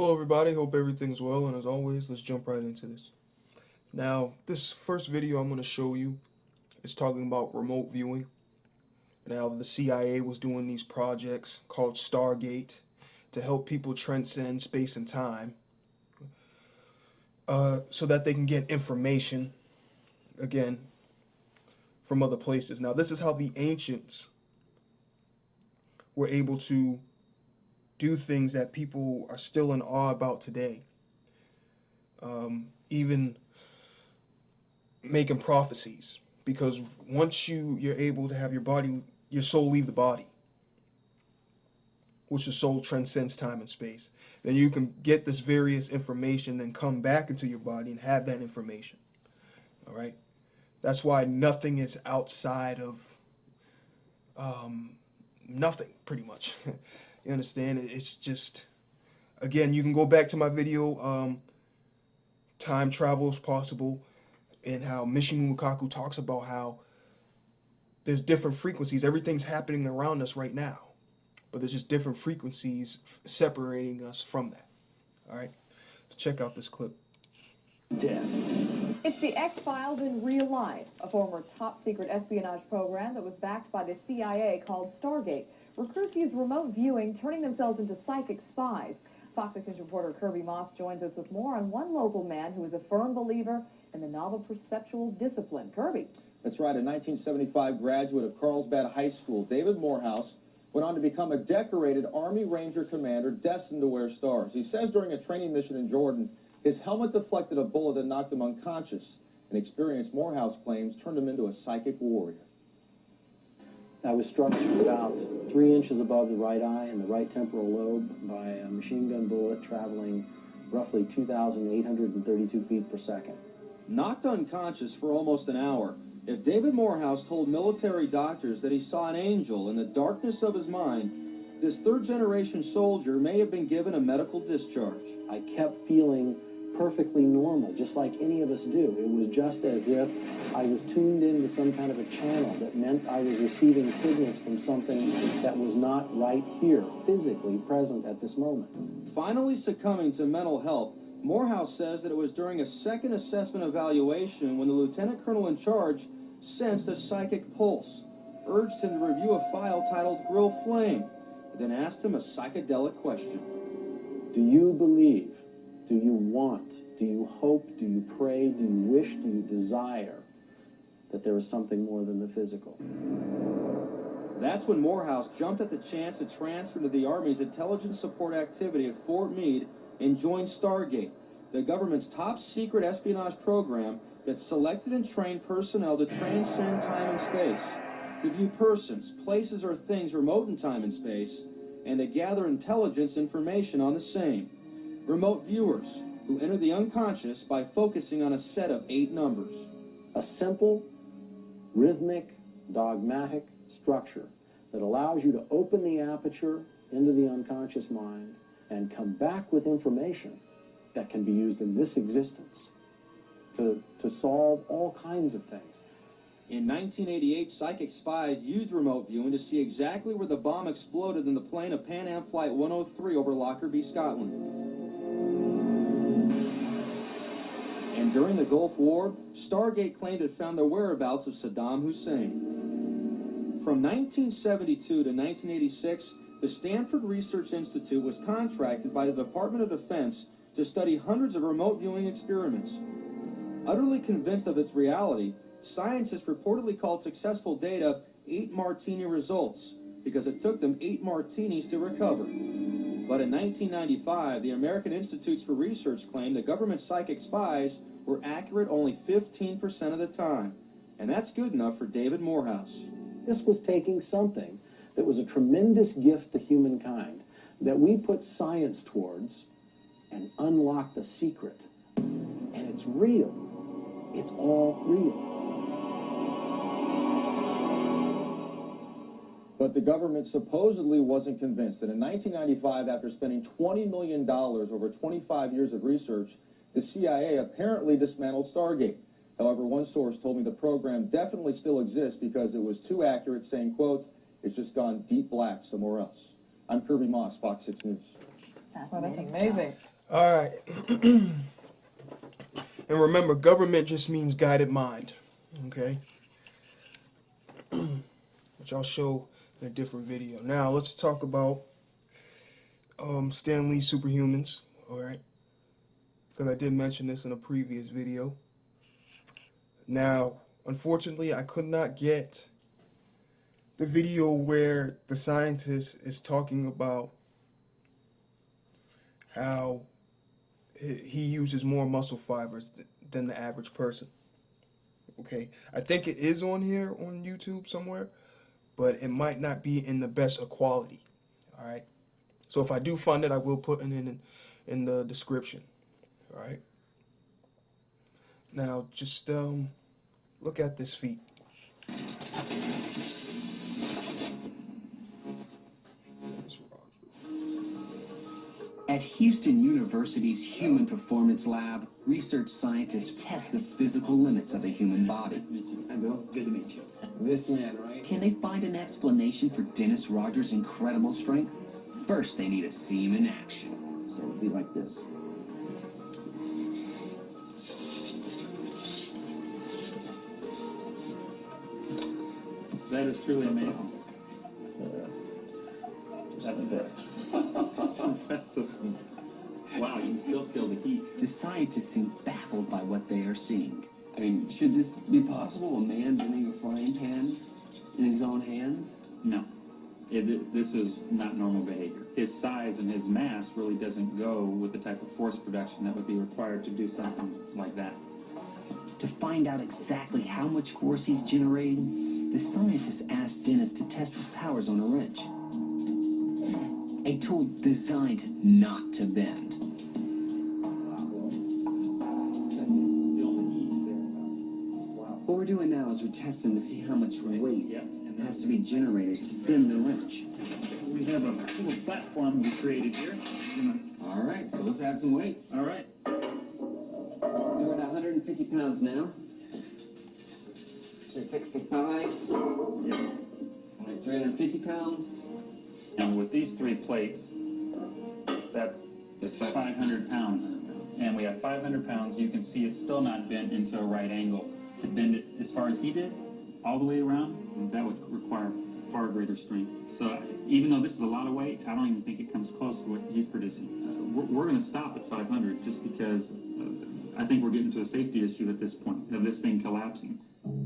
Hello everybody, hope everything's well, and as always, let's jump right into this. Now, this first video I'm going to show you is talking about remote viewing and how the CIA was doing these projects called Stargate to help people transcend space and time so that they can get information, again, from other places. Now, this is how the ancients were able to do things that people are still in awe about today. Even making prophecies, because once you're able to have your soul leave the body, which the soul transcends time and space, then you can get this various information and come back into your body and have that information. All right, that's why nothing is outside of nothing, pretty much. You understand? It's just, again, you can go back to my video, Time Travel is Possible, and how Michio Kaku talks about how there's different frequencies. Everything's happening around us right now, but there's just different frequencies separating us from that. All right? So check out this clip. It's the X-Files in real life, a former top-secret espionage program that was backed by the CIA called Stargate. Recruits used remote viewing, turning themselves into psychic spies. Fox 6 News reporter Kirby Moss joins us with more on one local man who is a firm believer in the novel perceptual discipline. Kirby. That's right. A 1975 graduate of Carlsbad High School, David Morehouse, went on to become a decorated Army Ranger commander destined to wear stars. He says during a training mission in Jordan, his helmet deflected a bullet that knocked him unconscious. An experience, Morehouse claims, turned him into a psychic warrior. I was struck about 3 inches above the right eye and the right temporal lobe by a machine gun bullet traveling roughly 2,832 feet per second. Knocked unconscious for almost an hour, if David Morehouse told military doctors that he saw an angel in the darkness of his mind, this third-generation soldier may have been given a medical discharge. I kept feeling perfectly normal, just like any of us do. It was just as if I was tuned into some kind of a channel that meant I was receiving signals from something that was not right here, physically present at this moment. Finally succumbing to mental health, Morehouse says that it was during a second assessment evaluation when the lieutenant colonel in charge sensed a psychic pulse, urged him to review a file titled Grill Flame, then asked him a psychedelic question. Do you believe? Do you want? Do you hope? Do you pray? Do you wish? Do you desire that there is something more than the physical? That's when Morehouse jumped at the chance to transfer to the Army's intelligence support activity at Fort Meade and joined Stargate, the government's top-secret espionage program that selected and trained personnel to transcend time and space, to view persons, places, or things remote in time and space, and to gather intelligence information on the same. Remote viewers who enter the unconscious by focusing on a set of 8 numbers. A simple, rhythmic, dogmatic structure that allows you to open the aperture into the unconscious mind and come back with information that can be used in this existence to solve all kinds of things. In 1988, psychic spies used remote viewing to see exactly where the bomb exploded in the plane of Pan Am Flight 103 over Lockerbie, Scotland. And during the Gulf War, Stargate claimed it found the whereabouts of Saddam Hussein. From 1972 to 1986, the Stanford Research Institute was contracted by the Department of Defense to study hundreds of remote viewing experiments. Utterly convinced of its reality, scientists reportedly called successful data 8 martini results because it took them 8 martinis to recover. But in 1995, the American Institutes for Research claimed that government psychic spies were accurate only 15% of the time. And that's good enough for David Morehouse. This was taking something that was a tremendous gift to humankind that we put science towards and unlocked a secret. And it's real. It's all real. But the government supposedly wasn't convinced. And in 1995, after spending $20 million over 25 years of research, the CIA apparently dismantled Stargate. However, one source told me the program definitely still exists because it was too accurate, saying, quote, it's just gone deep black somewhere else. I'm Kirby Moss, Fox 6 News. Well, that's amazing. All right. And remember, government just means guided mind. Okay? Which I'll show in a different video. Now, let's talk about Stan Lee's Superhumans. All right? Because I did mention this in a previous video. Now, unfortunately, I could not get the video where the scientist is talking about how he uses more muscle fibers than the average person. Okay, I think it is on here on YouTube somewhere, but it might not be in the best of quality. All right, so if I do find it, I will put it in the description. All right. Now just look at this feat. At Houston University's Human Performance Lab, research scientists test the physical limits of the human body. Hi, Bill. Good to meet you. This man, right? Can they find an explanation for Dennis Rogers' incredible strength? First, they need to see him in action. So it'll be like this. That is truly amazing. That's the best. That's impressive. Wow, you can still feel the heat. The scientists seem baffled by what they are seeing. I mean, should this be possible? A man bending a frying pan in his own hands? No. This is not normal behavior. His size and his mass really doesn't go with the type of force production that would be required to do something like that. To find out exactly how much force he's generating, the scientists asked Dennis to test his powers on a wrench. A tool designed not to bend. What we're doing now is we're testing to see how much weight has to be generated to bend the wrench. We have a little platform we created here. All right, so let's add some weights. All right. So we're at 150 pounds now. 265. Yes. All right, 350 pounds. And with these three plates, that's Just 500 pounds. And we have 500 pounds. You can see it's still not bent into a right angle. To bend it as far as he did, all the way around, that would require far greater strength. So even though this is a lot of weight, I don't even think it comes close to what he's producing. We're going to stop at 500 just because I think we're getting to a safety issue at this point of this thing collapsing.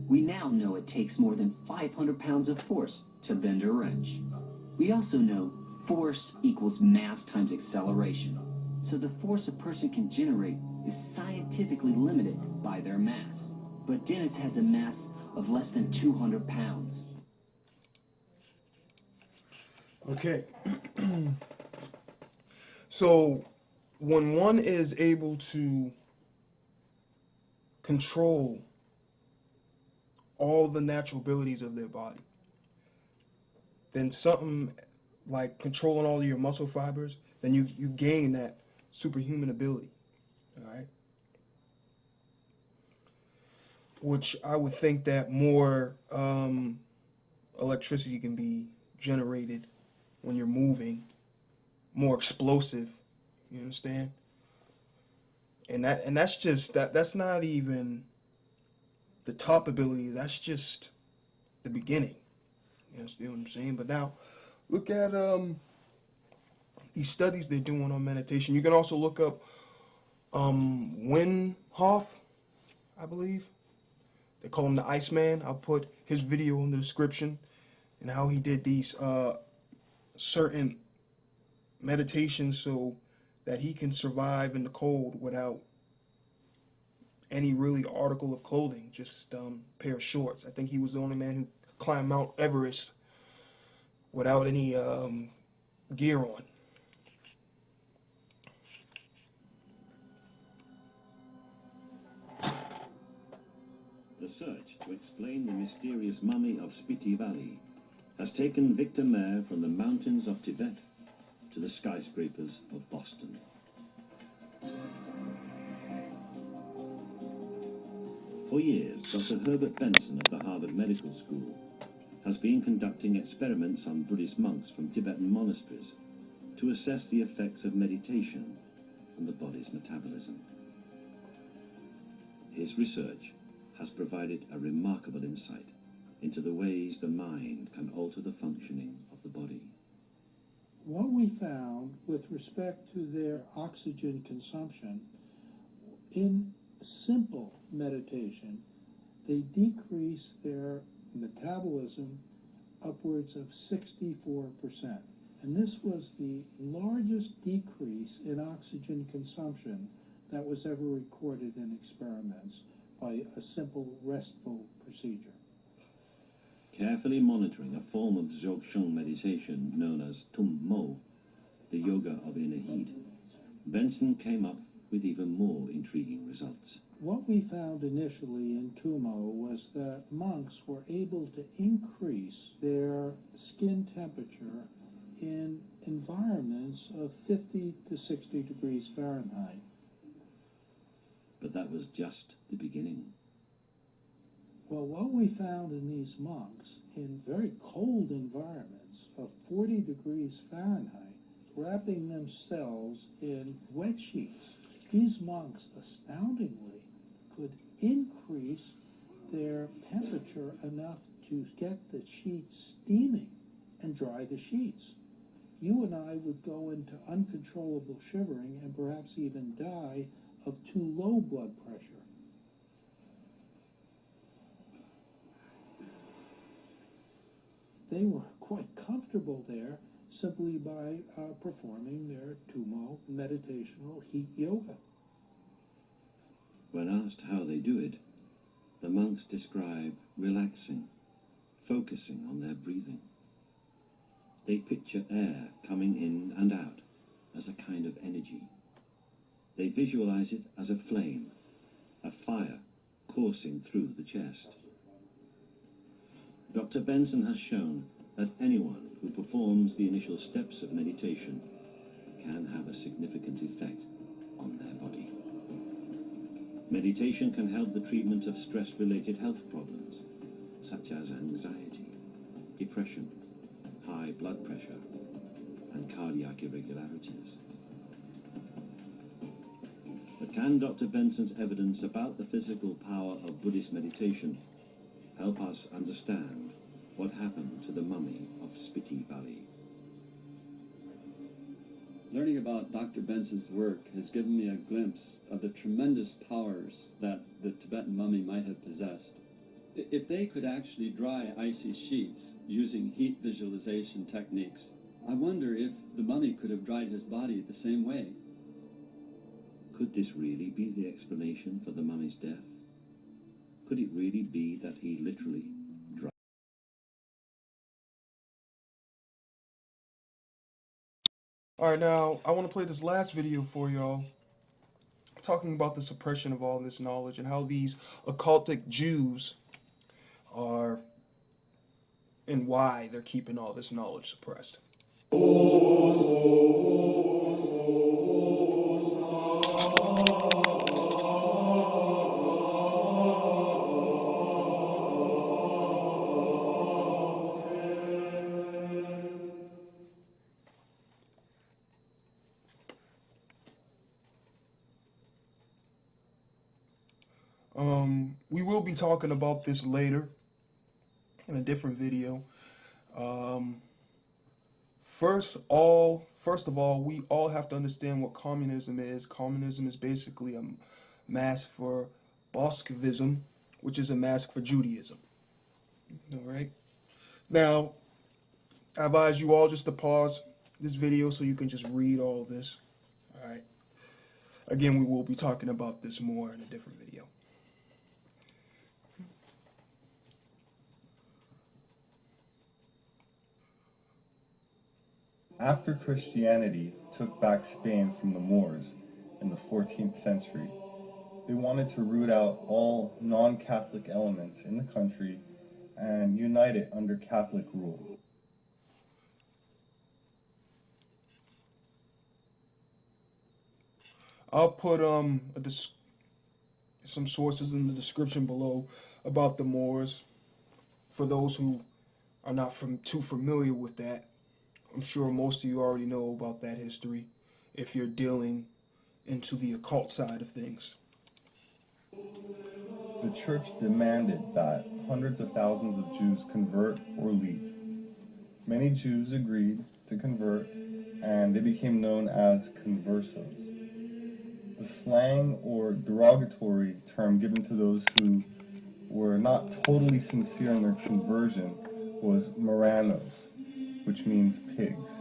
We now know it takes more than 500 pounds of force to bend a wrench. We also know force equals mass times acceleration. So the force a person can generate is scientifically limited by their mass. But Dennis has a mass of less than 200 pounds. Okay. So when one is able to control all the natural abilities of their body, then something like controlling all of your muscle fibers, then you gain that superhuman ability. All right. Which I would think that more electricity can be generated when you're moving, more explosive. You understand? And that's just that's not even the top ability. That's just the beginning. You understand what I'm saying? But now, look at these studies they're doing on meditation. You can also look up Wim Hof, I believe. They call him the Iceman. I'll put his video in the description and how he did these certain meditations so that he can survive in the cold without any really article of clothing, just a pair of shorts. I think he was the only man who climbed Mount Everest without any gear on. The search to explain the mysterious mummy of Spiti Valley has taken Victor Mayer from the mountains of Tibet to the skyscrapers of Boston. For years, Dr. Herbert Benson of the Harvard Medical School has been conducting experiments on Buddhist monks from Tibetan monasteries to assess the effects of meditation and the body's metabolism. His research has provided a remarkable insight into the ways the mind can alter the functioning of the body. What we found with respect to their oxygen consumption, in simple meditation, they decrease their metabolism upwards of 64%. And this was the largest decrease in oxygen consumption that was ever recorded in experiments by a simple restful procedure. Carefully monitoring a form of Dzogchen meditation known as Tum Mo, the yoga of inner heat, Benson came up with even more intriguing results. What we found initially in Tumo was that monks were able to increase their skin temperature in environments of 50 to 60 degrees Fahrenheit. But that was just the beginning. Well, what we found in these monks in very cold environments of 40 degrees Fahrenheit, wrapping themselves in wet sheets, these monks astoundingly could increase their temperature enough to get the sheets steaming and dry the sheets. You and I would go into uncontrollable shivering and perhaps even die of too low blood pressure. They were quite comfortable there simply by performing their Tumo meditational heat yoga. When asked how they do it, the monks describe relaxing, focusing on their breathing. They picture air coming in and out as a kind of energy. They visualize it as a flame, a fire coursing through the chest. Dr. Benson has shown that anyone who performs the initial steps of meditation can have a significant effect on their body. Meditation can help the treatment of stress-related health problems, such as anxiety, depression, high blood pressure, and cardiac irregularities. But can Dr. Benson's evidence about the physical power of Buddhist meditation help us understand what happened to the mummy of Spiti Valley? Learning about Dr. Benson's work has given me a glimpse of the tremendous powers that the Tibetan mummy might have possessed. If they could actually dry icy sheets using heat visualization techniques, I wonder if the mummy could have dried his body the same way. Could this really be the explanation for the mummy's death? Could it really be that he literally dried? Alright, now I want to play this last video for y'all, talking about the suppression of all this knowledge and how these occultic Jews are, and why they're keeping all this knowledge suppressed. We will be talking about this later in a different video. First of all, we all have to understand what communism is. Communism is basically a mask for Bolshevism, which is a mask for Judaism. All right. Now, I advise you all just to pause this video so you can just read all this. All right. Again, we will be talking about this more in a different video. After Christianity took back Spain from the Moors in the 14th century, they wanted to root out all non-Catholic elements in the country and unite it under Catholic rule. I'll put some sources in the description below about the Moors for those who are not too familiar with that. I'm sure most of you already know about that history if you're dealing into the occult side of things. The church demanded that hundreds of thousands of Jews convert or leave. Many Jews agreed to convert, and they became known as conversos. The slang or derogatory term given to those who were not totally sincere in their conversion was marranos, which means pigs.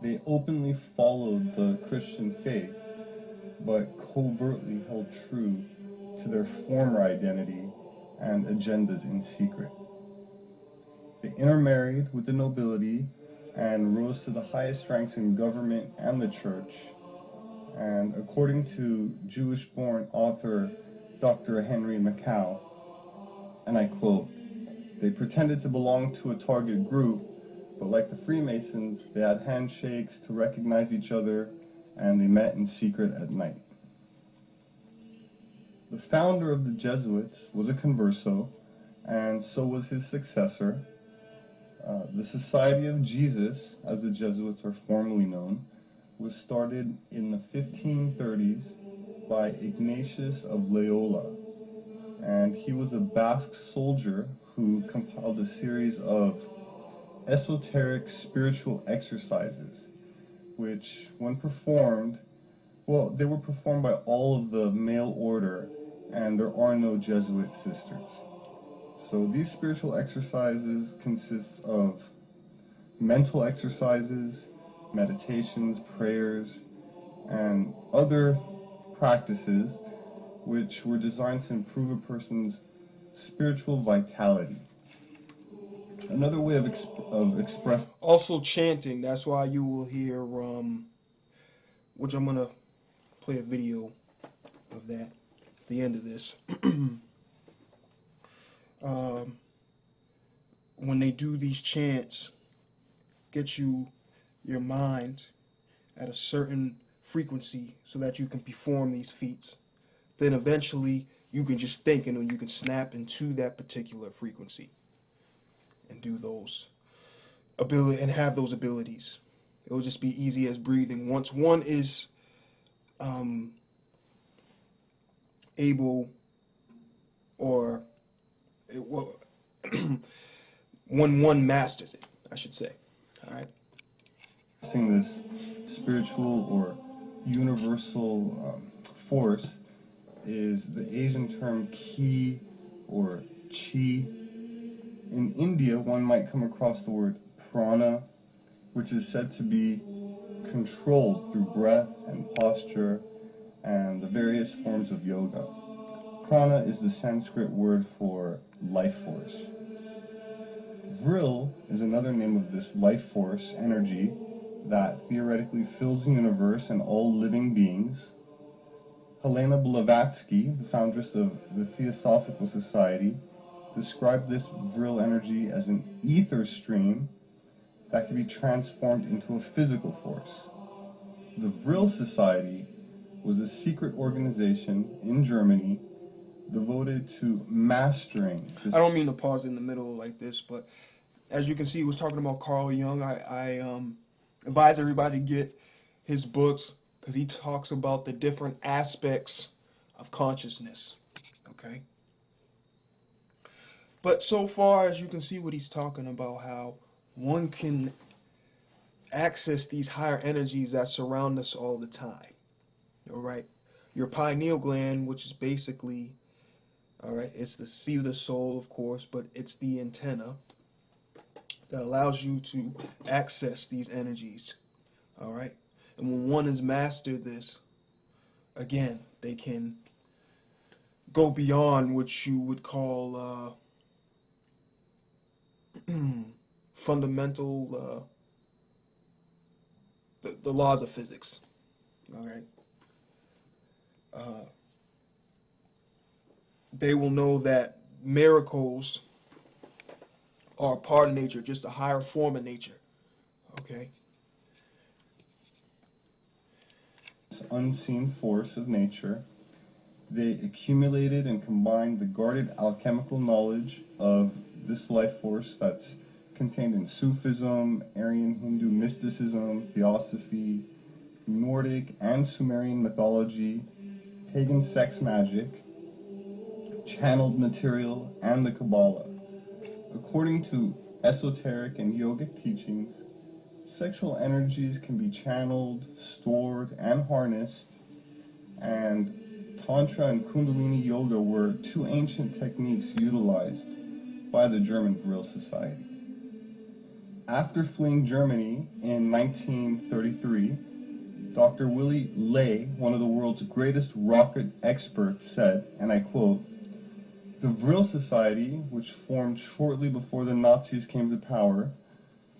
They openly followed the Christian faith, but covertly held true to their former identity and agendas in secret. They intermarried with the nobility and rose to the highest ranks in government and the church. And according to Jewish-born author Dr. Henry Mackau, and I quote, "They pretended to belong to a target group, but like the Freemasons, they had handshakes to recognize each other, and they met in secret at night." The founder of the Jesuits was a converso, and so was his successor. The Society of Jesus, as the Jesuits are formally known, was started in the 1530s by Ignatius of Loyola, and he was a Basque soldier who compiled a series of esoteric spiritual exercises, which, when performed, well, they were performed by all of the male order, and there are no Jesuit sisters. So these spiritual exercises consist of mental exercises, meditations, prayers, and other practices which were designed to improve a person's spiritual vitality. Another way of expressing... Also chanting, that's why you will hear, which I'm going to play a video of that at the end of this. When they do these chants, get your mind at a certain frequency so that you can perform these feats. Then eventually you can just think and you can snap into that particular frequency and do those ability and have those abilities. It will just be easy as breathing. Once one is able, or when one masters it, I should say. All right. This spiritual or universal force is the Asian term ki or chi. In India, one might come across the word prana, which is said to be controlled through breath and posture and the various forms of yoga. Prana is the Sanskrit word for life force. Vril is another name of this life force energy that theoretically fills the universe and all living beings. Helena Blavatsky, the foundress of the Theosophical Society, described this Vril energy as an ether stream that can be transformed into a physical force. The Vril Society was a secret organization in Germany devoted to mastering this. I don't mean to pause in the middle like this, but as you can see, he was talking about Carl Jung. I advise everybody to get his books because he talks about the different aspects of consciousness. Okay? But so far, as you can see what he's talking about, how one can access these higher energies that surround us all the time. All right? Your pineal gland, which is basically, all right, it's the seat of the soul, of course, but it's the antenna that allows you to access these energies. All right? And when one has mastered this, again, they can go beyond what you would call fundamental, the laws of physics. All right? They will know that miracles are a part of nature, just a higher form of nature. Okay? This unseen force of nature, they accumulated and combined the guarded alchemical knowledge of this life force that's contained in Sufism, Aryan Hindu mysticism, theosophy, Nordic and Sumerian mythology, pagan sex magic, channeled material, and the Kabbalah. According to esoteric and yogic teachings, sexual energies can be channeled, stored, and harnessed, and Tantra and Kundalini Yoga were two ancient techniques utilized by the German Vril Society. After fleeing Germany in 1933, Dr. Willy Ley, one of the world's greatest rocket experts, said, and I quote, "The Vril Society, which formed shortly before the Nazis came to power,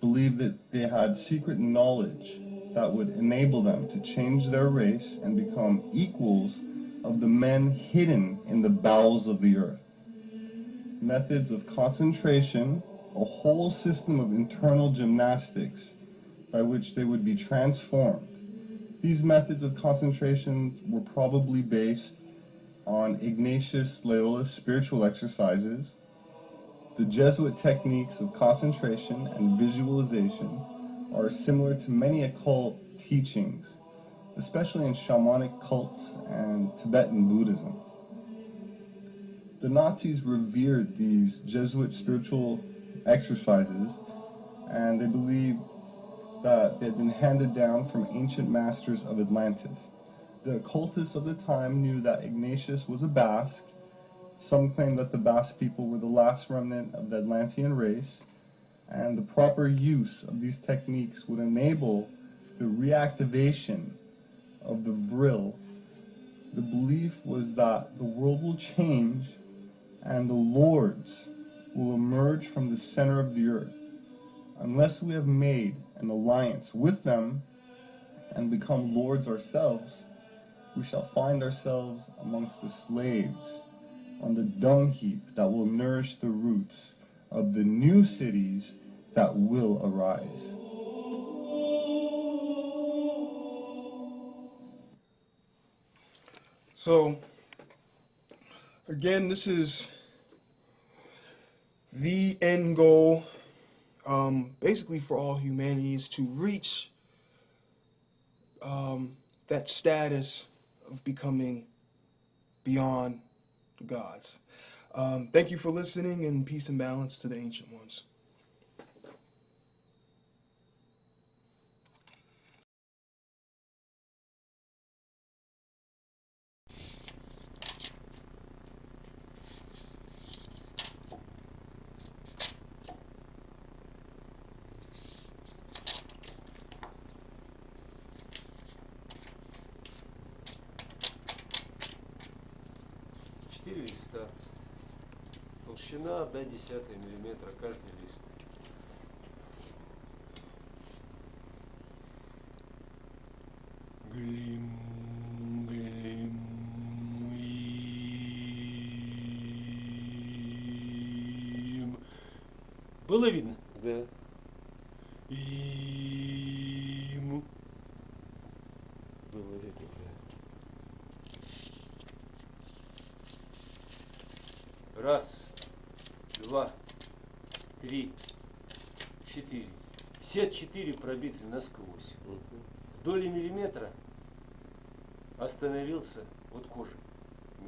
believed that they had secret knowledge that would enable them to change their race and become equals of the men hidden in the bowels of the earth. Methods of concentration, a whole system of internal gymnastics by which they would be transformed. These methods of concentration were probably based on Ignatius Loyola's spiritual exercises. The Jesuit techniques of concentration and visualization are similar to many occult teachings, especially in shamanic cults and Tibetan Buddhism. The Nazis revered these Jesuit spiritual exercises, and they believed that they had been handed down from ancient masters of Atlantis. The occultists of the time knew that Ignatius was a Basque. Some claimed that the Basque people were the last remnant of the Atlantean race, and the proper use of these techniques would enable the reactivation of the Vril. The belief was that the world will change and the lords will emerge from the center of the earth. Unless we have made an alliance with them and become lords ourselves, we shall find ourselves amongst the slaves on the dung heap that will nourish the roots of the new cities that will arise." So, again, this is the end goal, basically for all humanity, is to reach that status of becoming beyond the gods. Thank you for listening, and peace and balance to the ancient ones. Листа. Толщина 1/10 миллиметра каждый лист. Глим, глим, им. Было видно? Да. Им. Было видно, да. Раз, два, три, четыре. Все 4 пробиты насквозь. Доли миллиметра остановился от кожи,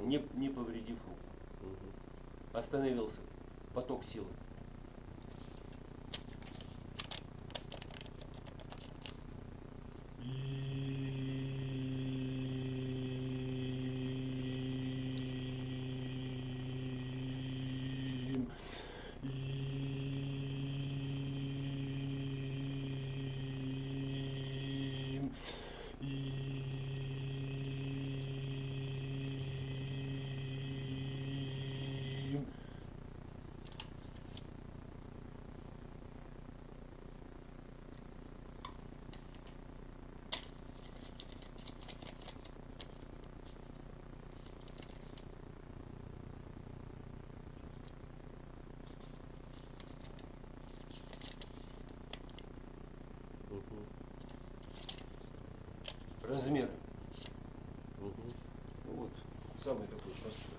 не повредив руку. Остановился поток силы. Размеры. Вот, самый такой простой.